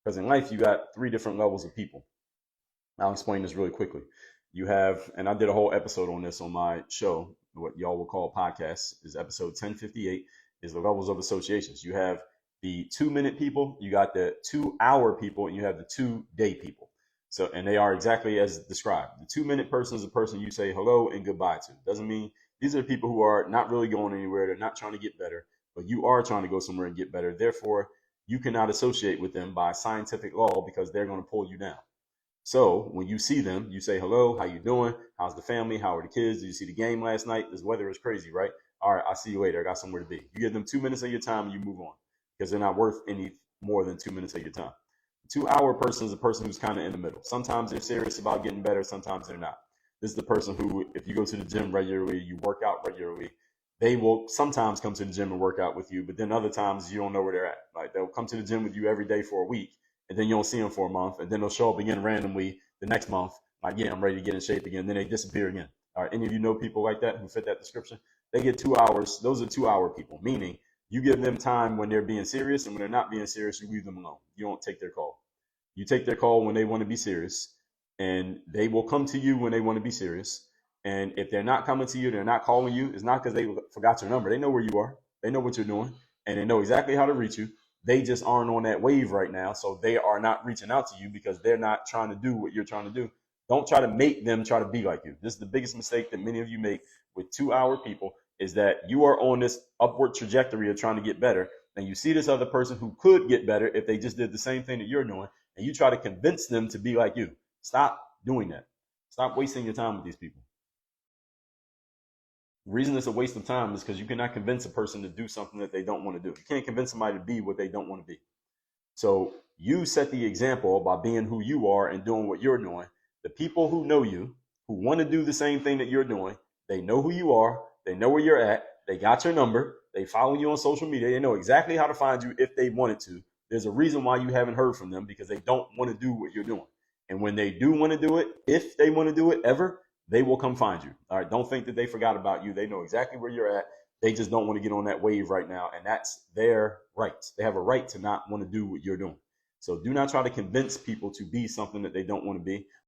Because in life, you got three different levels of people. I'll explain this really quickly. You have, and I did a whole episode on this on my show, what y'all will call podcasts, is episode 1058, is the levels of associations. You have the 2 minute people, you got the 2 hour people, and you have the 2 day people. So, and they are exactly as described. The 2 minute person is a person you say hello and goodbye to. Doesn't mean these are people who are not really going anywhere. They're not trying to get better, but you are trying to go somewhere and get better. Therefore, you cannot associate with them by scientific law because they're going to pull you down. So when you see them, you say, hello, how you doing? How's the family? How are the kids? Did you see the game last night? This weather is crazy, right? All right, I'll see you later. I got somewhere to be. You give them 2 minutes of your time and you move on because they're not worth any more than 2 minutes of your time. The 2 hour person is a person who's kind of in the middle. Sometimes they're serious about getting better. Sometimes they're not. This is the person who, if you go to the gym regularly, you work out regularly, they will sometimes come to the gym and work out with you, but then other times you don't know where they're at. Like they'll come to the gym with you every day for a week, and then you don't see them for a month, and then they'll show up again randomly the next month. Like, yeah, I'm ready to get in shape again. Then they disappear again. All right, any of you know people like that who fit that description? They get 2 hours. Those are 2 hour people, meaning you give them time when they're being serious, and when they're not being serious, you leave them alone. You don't take their call. You take their call when they want to be serious, and they will come to you when they want to be serious. And if they're not coming to you, they're not calling you, it's not because they forgot your number. They know where you are. They know what you're doing, and they know exactly how to reach you. They just aren't on that wave right now. So they are not reaching out to you because they're not trying to do what you're trying to do. Don't try to make them try to be like you. This is the biggest mistake that many of you make with 2 hour people is that you are on this upward trajectory of trying to get better. And you see this other person who could get better if they just did the same thing that you're doing. And you try to convince them to be like you. Stop doing that. Stop wasting your time with these people. The reason it's a waste of time is because you cannot convince a person to do something that they don't want to do. You can't convince somebody to be what they don't want to be. So you set the example by being who you are and doing what you're doing. The people who know you, who want to do the same thing that you're doing, they know who you are. They know where you're at. They got your number. They follow you on social media. They know exactly how to find you if they wanted to. There's a reason why you haven't heard from them because they don't want to do what you're doing. And when they do want to do it, if they want to do it ever, they will come find you. All right. Don't think that they forgot about you. They know exactly where you're at. They just don't want to get on that wave right now. And that's their right. They have a right to not want to do what you're doing. So do not try to convince people to be something that they don't want to be.